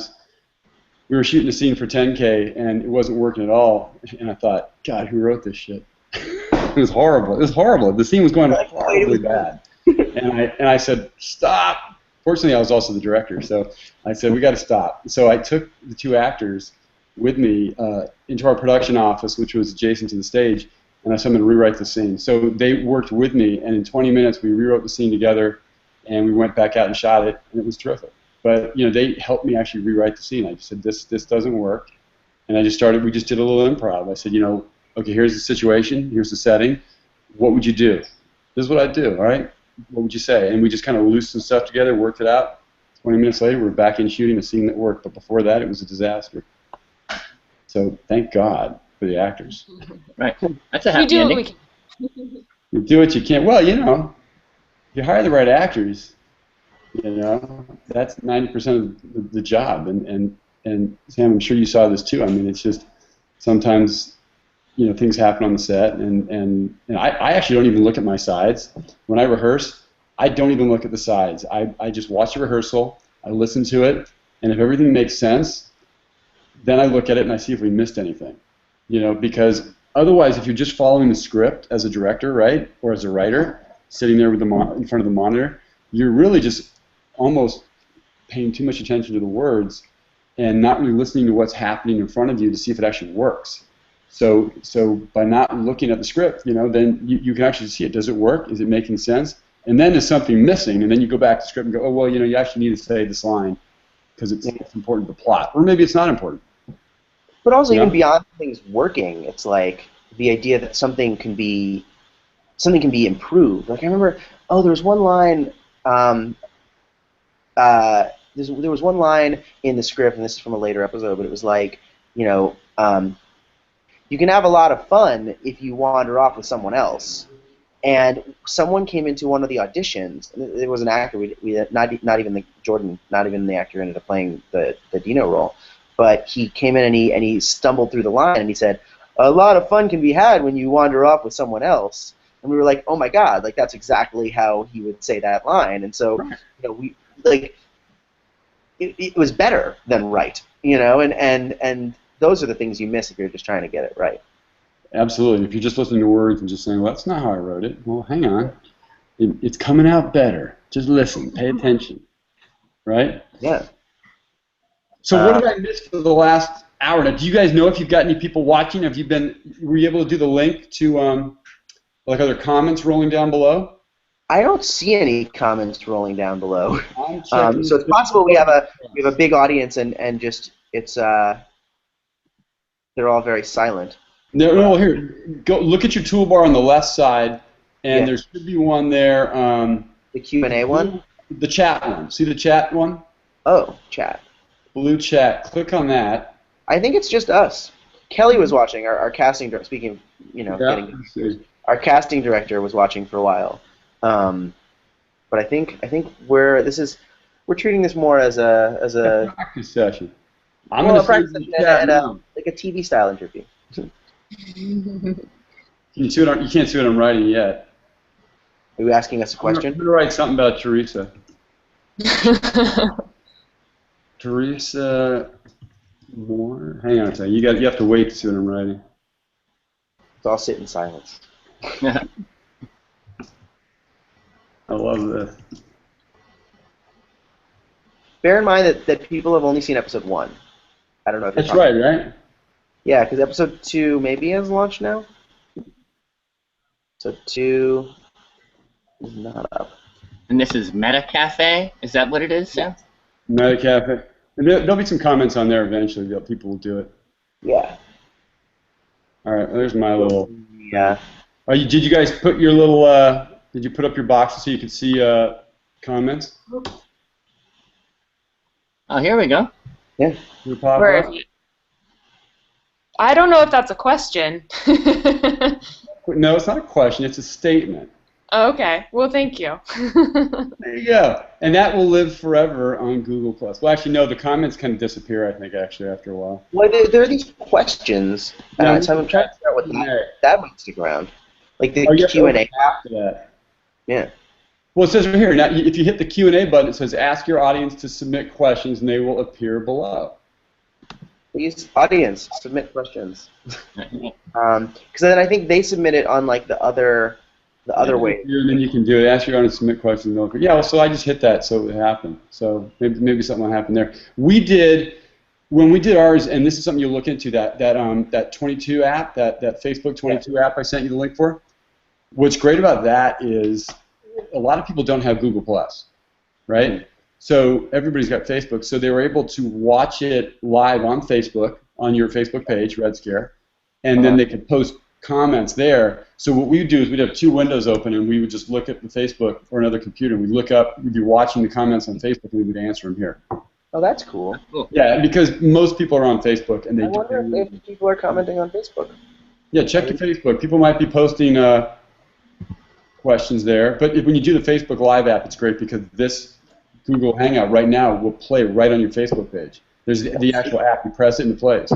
we were shooting a scene for 10K, and it wasn't working at all. And I thought, God, who wrote this shit? It was horrible. It was horrible. The scene was going horribly bad. And I said, stop. Fortunately, I was also the director, so I said, we got to stop. So I took the two actors with me into our production office, which was adjacent to the stage, and I asked them to rewrite the scene. So they worked with me, and in 20 minutes we rewrote the scene together, and we went back out and shot it, and it was terrific. But they helped me actually rewrite the scene. I just said, this doesn't work, and we just did a little improv. I said, okay, here's the situation, here's the setting. What would you do? This is what I'd do, all right? What would you say? And we just kind of loosened stuff together, worked it out. 20 minutes later, we're back in shooting a scene that worked, but before that, it was a disaster. So thank God for the actors. Right. That's a happy ending. You do what you can. Well, if you hire the right actors, You know, that's 90% of the job. And Sam, I'm sure you saw this too. I mean, it's just sometimes, you know, things happen on the set, and I actually don't even look at my sides. When I rehearse, I don't even look at the sides. I just watch the rehearsal, I listen to it, and if everything makes sense, then I look at it and I see if we missed anything. You know, because otherwise, if you're just following the script as a director, right, or as a writer, sitting there with in front of the monitor, you're really just almost paying too much attention to the words and not really listening to what's happening in front of you to see if it actually works. So by not looking at the script, you know, then you can actually see it. Does it work? Is it making sense? And then there's something missing, and then you go back to the script and go, oh, well, you know, you actually need to say this line because it's important to the plot. Or maybe it's not important. But also, even beyond things working, it's like the idea that something can be improved. Like I remember, there was one line. There was one line in the script, and this is from a later episode, but it was like, you know, you can have a lot of fun if you wander off with someone else. And someone came into one of the auditions. It was an actor. We not even the Jordan, not even the actor who ended up playing the Dino role. But he came in and he stumbled through the line and he said, "A lot of fun can be had when you wander off with someone else." And we were like, "Oh my God!" Like that's exactly how he would say that line. And so, you know, we like it was better than right, you know. And those are the things you miss if you're just trying to get it right. Absolutely. If you're just listening to words and just saying, well, that's not how I wrote it. Well, hang on. It's coming out better. Just listen. Pay attention. Right? Yeah. So what did I miss for the last hour? Now, do you guys know if you've got any people watching? Were you able to do the link to, like, other comments rolling down below? I don't see any comments rolling down below. So it's possible we have a big audience and just it's they're all very silent. No, here. Go look at your toolbar on the left side, and there should be one there. The Q&A one? The chat one. See the chat one? Oh, chat. Blue chat. Click on that. I think it's just us. Kelly was watching. Our casting director. Speaking of, you know, our casting director was watching for a while. But I think we're treating this more as a practice session. I'm going to practice session like a TV style interview. You can't see what I'm writing yet. Are you asking us a question? I'm going to write something about Teresa. Teresa Moore. Hang on a second. You have to wait to see what I'm writing. So I'll sit in silence. I love this. Bear in mind that people have only seen episode 1. I don't know if that's right? Yeah, because episode 2 maybe has launched now. So 2 is not up. And this is MetaCafe? Is that what it is, Sam? MetaCafe. And there'll be some comments on there eventually. People will do it. Yeah. All right. There's my little. Yeah. Did you guys put your little? Did you put up your boxes so you could see comments? Oh, here we go. Yeah. Where is it? I don't know if that's a question. No, it's not a question. It's a statement. Oh, okay. Well, thank you. There you go. And that will live forever on Google+. Well, actually, no. The comments kind of disappear, I think, actually, after a while. Well, there are these questions. So I'm trying to figure out what that might stick around. Like the Q&A. Yeah. Well, it says right here, now if you hit the Q&A button, it says ask your audience to submit questions, and they will appear below. Please, audience, submit questions. Because then I think they submit it on like the other way. And then you can do it. Ask your audience to submit questions. Yeah, well, so I just hit that, so it happened. So maybe something will happen there. When we did ours, and this is something you'll look into, that 22 app, that Facebook 22 app I sent you the link for. What's great about that is a lot of people don't have Google+, right? Mm-hmm. So everybody's got Facebook, so they were able to watch it live on Facebook, on your Facebook page, Red Scare, and then they could post comments there. So what we would do is we'd have 2 windows open, and we would just look at the Facebook or another computer, and we'd look up, we'd be watching the comments on Facebook, and we would answer them here. Oh, that's cool. Yeah, because most people are on Facebook, and they I wonder if people are commenting on Facebook. Yeah, check your Facebook. People might be posting questions there, but when you do the Facebook Live app, it's great because this Google Hangout right now will play right on your Facebook page. There's the actual app. You press it and it plays.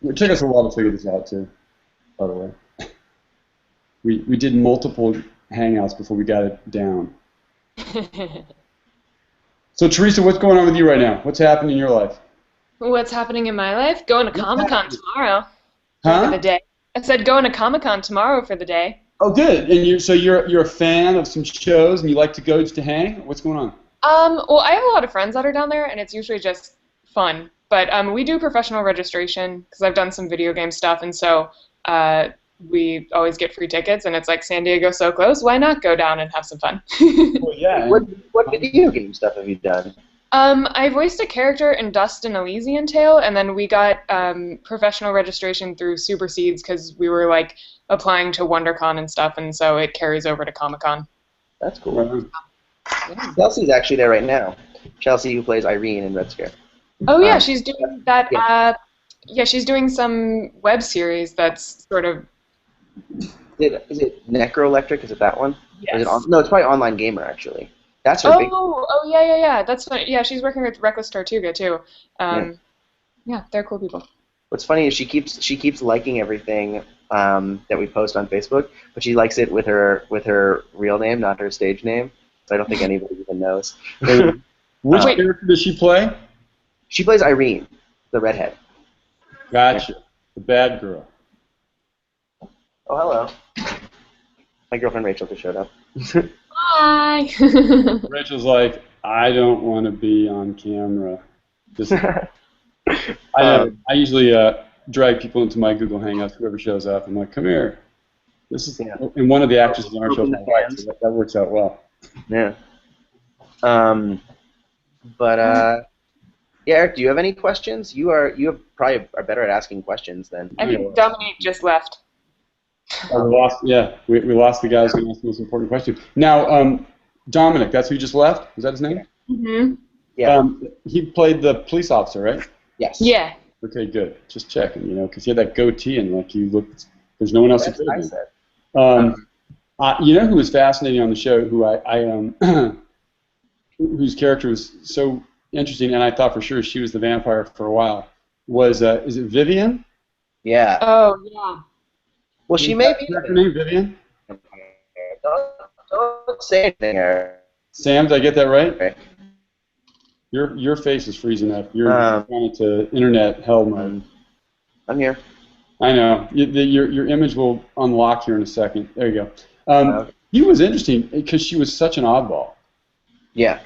It took us a while to figure this out too, by the way. We did multiple Hangouts before we got it down. So Teresa, what's going on with you right now? What's happening in your life? What's happening in my life? Going to Comic-Con tomorrow for the day. I said going to Comic-Con tomorrow for the day. Oh, good. And you're a fan of some shows and you like to go just to hang? What's going on? Well, I have a lot of friends that are down there, and it's usually just fun. But we do professional registration because I've done some video game stuff, and so we always get free tickets. And it's like San Diego's so close, why not go down and have some fun? Well, yeah. What video game stuff have you done? I voiced a character in Dust and Elysian Tale, and then we got professional registration through Super Seeds because we were like applying to WonderCon and stuff, and so it carries over to Comic-Con. That's cool. Yeah. Chelsea's actually there right now. Chelsea, who plays Irene in Red Scare. Oh yeah, she's doing that. Yeah, she's doing some web series that's sort of. Is it Necroelectric? Is it that one? Yes. No, it's probably Online Gamer actually. That's her big. Oh yeah. That's fun. Yeah, she's working with Reckless Tortuga too. Yeah, they're cool people. What's funny is she keeps liking everything that we post on Facebook, but she likes it with her real name, not her stage name. So I don't think anybody even knows. Which character does she play? She plays Irene, the redhead. Gotcha. Yeah. The bad girl. Oh, hello. My girlfriend Rachel just showed up. Hi. Rachel's like, I don't want to be on camera. I usually drag people into my Google Hangouts, whoever shows up. I'm like, come here. This is and one of the actresses on our show. So that works out well. Yeah. Yeah, Eric, do you have any questions? You probably are better at asking questions than. I think Dominique just left. We lost the guy who's going to ask the most important question. Now, Dominic, that's who just left? Is that his name? Mm-hmm. Yeah. He played the police officer, right? Yes. Yeah. Okay, good. Just checking, because he had that goatee and like you looked. There's no one else who could have been. You know who was fascinating on the show? Who whose character was so interesting, and I thought for sure she was the vampire for a while. Was is it Vivian? Yeah. Oh yeah. Well, she may be. Her name Vivian? Don't say anything, Eric. Sam, did I get that right? Okay. Your face is freezing up. You're trying to internet hell mode. I'm here. I know. Your image will unlock here in a second. There you go. He was interesting because she was such an oddball. Yeah.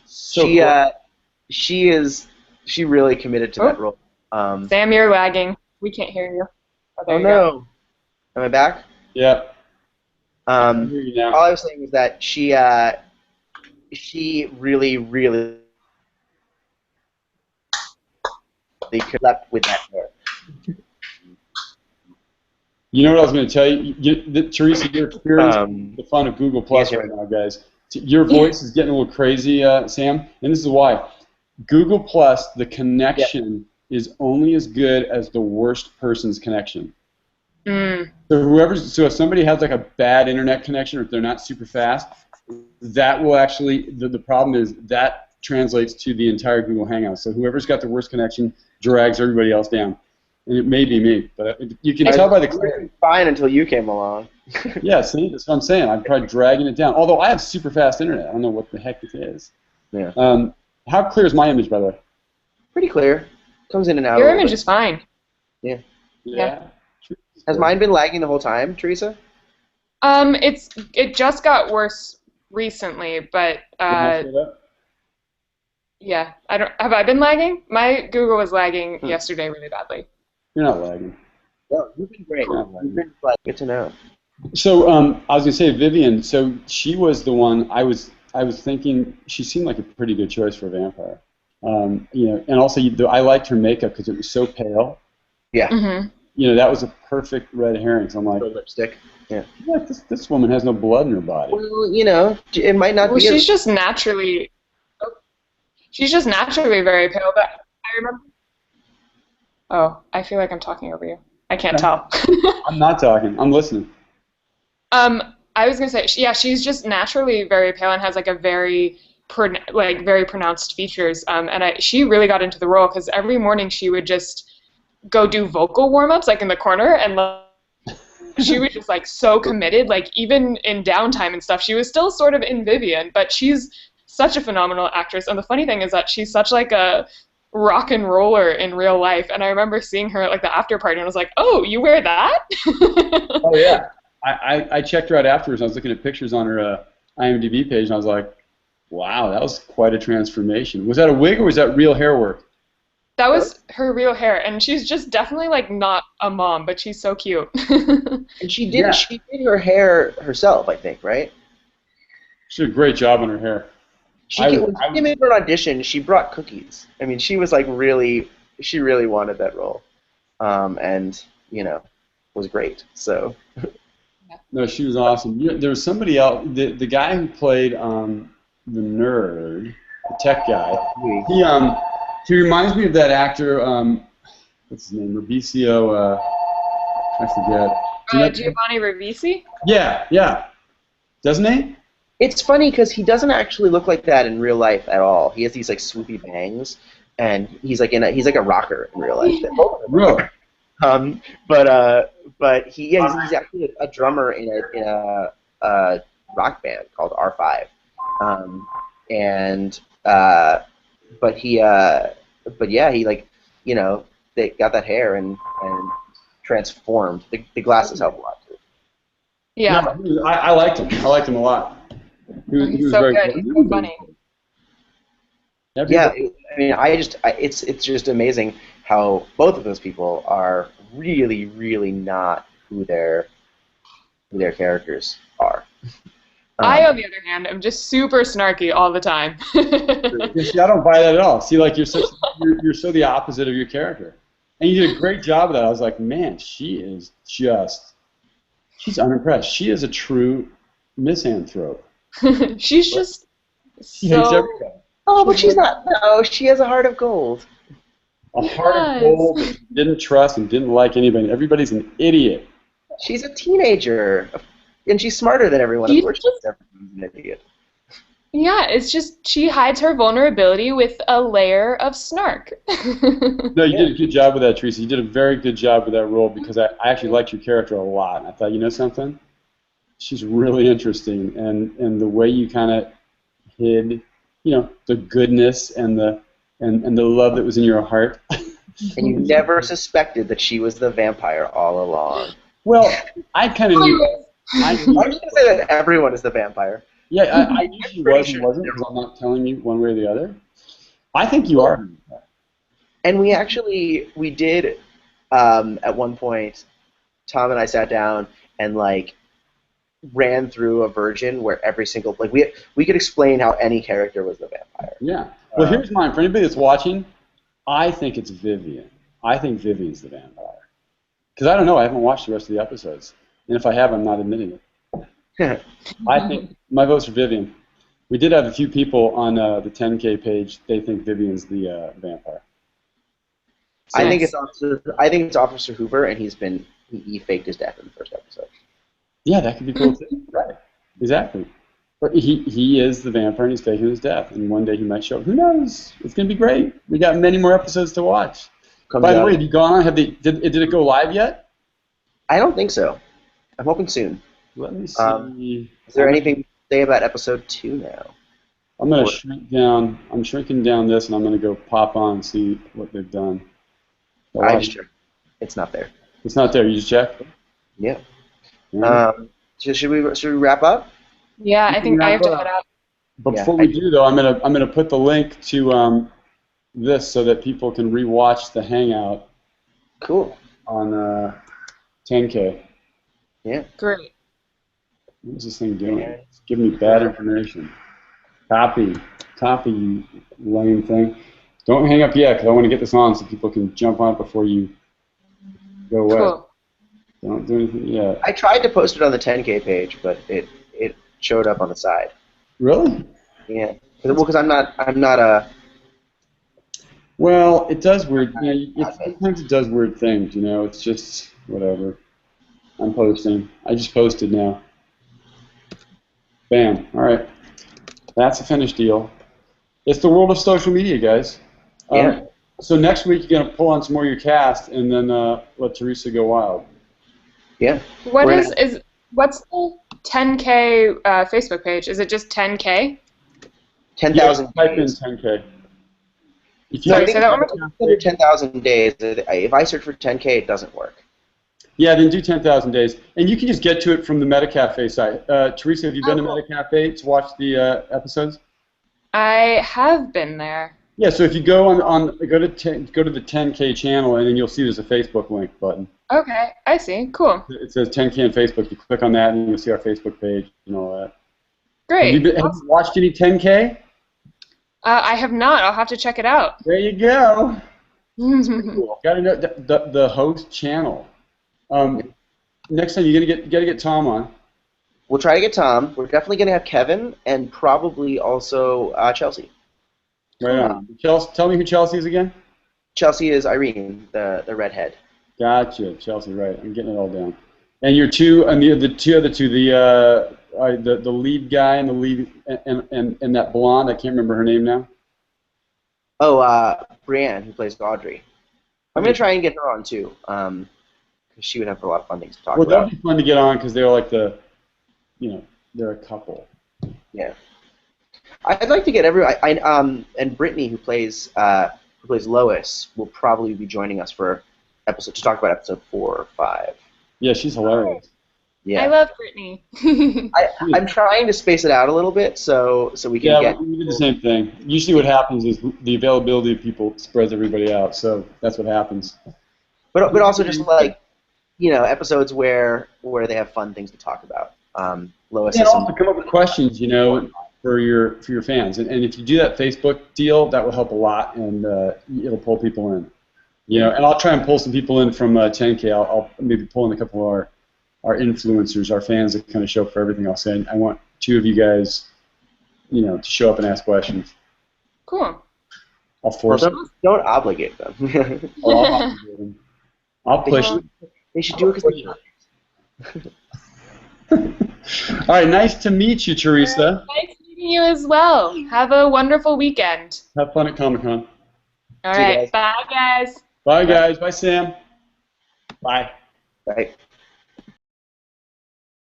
So she really committed to that role. Sam, you're lagging. We can't hear you. Oh no. Am I back? Yeah. I hear you now. All I was saying was that she really slept with that hair. You know what I was going to tell you? Teresa, you're experiencing the fun of Google Plus right now, guys. Your voice is getting a little crazy, Sam, and this is why. Google Plus, the connection is only as good as the worst person's connection. Mm. So if somebody has like a bad internet connection or if they're not super fast, that will actually, the problem is that translates to the entire Google Hangout. So whoever's got the worst connection drags everybody else down. And it may be me, but you can tell by the clarity. Fine until you came along. Yeah, see, that's what I'm saying. I'm probably dragging it down. Although I have super fast internet. I don't know what the heck it is. Yeah. How clear is my image, by the way? Pretty clear. Comes in and out. Your image is fine. Yeah. Yeah. Has mine been lagging the whole time, Teresa? It just got worse recently, but yeah. Have I been lagging? My Google was lagging yesterday really badly. You're not lagging. No, you've been great. You've been good to know. So I was gonna say Vivian. So she was the one I was thinking. She seemed like a pretty good choice for a vampire. And also I liked her makeup because it was so pale. Yeah. Mm-hmm. That was a perfect red herring. So I'm like, lipstick. Yeah. This woman has no blood in her body. Well, it might not be. She's just naturally very pale. But I remember. Oh, I feel like I'm talking over you. I can't tell. I'm not talking. I'm listening. I was gonna say, yeah, she's just naturally very pale and has like a very very pronounced features. She really got into the role because every morning she would just go do vocal warm-ups like in the corner, and she was just like so committed. Like even in downtime and stuff, she was still sort of in Vivian, but she's such a phenomenal actress. And the funny thing is that she's such like a rock and roller in real life. And I remember seeing her at like the after party, and I was like, "Oh, you wear that?" Oh yeah. I checked her out afterwards. I was looking at pictures on her IMDb page, and I was like, wow, that was quite a transformation. Was that a wig or was that real hair work? That was her real hair, and she's just definitely like not a mom, but she's so cute. And she did her hair herself, I think, right? She did a great job on her hair. When she came in for an audition, she brought cookies. I mean, she was like she really wanted that role, and was great. So. No, she was awesome. There was somebody else, the guy who played the nerd, the tech guy. He reminds me of that actor. What's his name? Ribisio. I forget. Giovanni Ribisi? Yeah. Doesn't he? It's funny because he doesn't actually look like that in real life at all. He has these like swoopy bangs, and he's like a rocker in real life. Really? But he's actually a drummer in a rock band called R5, they got that hair and transformed. The glasses help a lot too. Yeah. No, I liked him. I liked him a lot. He was so very good. He's so funny. Yeah, I mean, it's just amazing how both of those people are really, really not who their characters are. I, on the other hand, am just super snarky all the time. See, I don't buy that at all. See, like you're so the opposite of your character, and you did a great job of that. I was like, man, she's unimpressed. She is a true misanthrope. She's just she hates everything. Oh, but she's not. No, she has a heart of gold. A heart of gold that didn't trust and didn't like anybody. Everybody's an idiot. She's a teenager, and she's smarter than everyone. Of course, she's an idiot. Yeah, it's just she hides her vulnerability with a layer of snark. No, you did a good job with that, Teresa. You did a very good job with that role because I actually liked your character a lot. And I thought, you know something? She's really interesting, and the way you kind of hid, the goodness and the love that was in your heart. And you never suspected that she was the vampire all along. Well, I kind of knew. I'm just going to say that everyone is the vampire. Yeah, I knew she was and wasn't because I'm not telling you one way or the other. I think you are. And we did, at one point, Tom and I sat down and, ran through a version where every single, we could explain how any character was the vampire. Yeah. Well, here's mine. For anybody that's watching, I think it's Vivian. I think Vivian's the vampire. Because I don't know. I haven't watched the rest of the episodes. And if I have, I'm not admitting it. I think my vote's for Vivian. We did have a few people on the 10K page. They think Vivian's the vampire. So I think it's Officer Hoover, and he faked his death in the first episode. Yeah, that could be cool too. Right. Exactly. But he is the vampire, and he's faking his death. And one day he might show up. Who knows? It's gonna be great. We got many more episodes to watch. By the way, have you gone on? Did it go live yet? I don't think so. I'm hoping soon. Let me see. Is there anything to say about episode 2 now? I'm going to shrink down. I'm shrinking down this, and I'm going to go pop on and see what they've done. I just checked. It's not there. It's not there. You just checked? Yeah. Should we wrap up? Yeah, I think I have to head out. But before we do, though, I'm gonna put the link to this so that people can rewatch the Hangout. Cool. On 10K. Yeah. Great. What's this thing doing? It's giving me bad information. Copy, you lame thing. Don't hang up yet, because I want to get this on so people can jump on it before you go away. Cool. Don't do anything yet. I tried to post it on the 10K page, but it showed up on the side. Really? Yeah. Because I'm not a. Well, it does weird. Sometimes it does weird things. It's just whatever. I'm posting. I just posted now. Bam. All right. That's a finished deal. It's the world of social media, guys. Yeah. So next week you're gonna pull on some more of your cast, and then let Teresa go wild. Yeah. What's the 10K Facebook page? Is it just 10K? 10,000 Type in days. 10K. Sorry, say that one more time. 10,000 days. If I search for 10K, it doesn't work. Yeah, then do 10,000 days. And you can just get to it from the MetaCafe site. Teresa, have you been to MetaCafe to watch the episodes? I have been there. Yeah, so if you go go to the 10K channel, and then you'll see there's a Facebook link button. Okay, I see. Cool. It says 10K on Facebook. You click on that, and you'll see our Facebook page and all that. Great. Have you watched any 10K? I have not. I'll have to check it out. There you go. Cool. Got to know the host channel. Next time you're gotta get Tom on. We'll try to get Tom. We're definitely gonna have Kevin and probably also Chelsea. Right on. Chelsea, tell me who Chelsea is again. Chelsea is Irene, the redhead. Gotcha, Chelsea. Right. I'm getting it all down. And your two, and the other two, the lead guy and the lead and that blonde. I can't remember her name now. Oh, Brienne, who plays Audrey. I'm gonna try and get her on too. Because she would have a lot of fun things to talk about. Well, that'd be fun to get on because they're like they're a couple. Yeah. I'd like to get and Brittany, who plays Lois, will probably be joining us for to talk about episode 4 or 5. Yeah, she's hilarious. Yeah. I love Brittany. I'm trying to space it out a little bit so we can get. Yeah, we do the same thing. Usually, what happens is the availability of people spreads everybody out, so that's what happens. But also just like episodes where they have fun things to talk about. Lois. And also come up with questions, for your fans, and if you do that Facebook deal, that will help a lot, and it'll pull people in. And I'll try and pull some people in from 10K. I'll maybe pull in a couple of our influencers, our fans that kind of show up for everything I'll say. I want 2 of you guys, to show up and ask questions. Cool. I'll force them. Don't obligate them. I'll push. They should do it because All right, nice to meet you, Teresa. Nice meeting you as well. Have a wonderful weekend. Have fun at Comic-Con. All right, bye, guys. Bye, guys. Bye, Sam. Bye. Bye.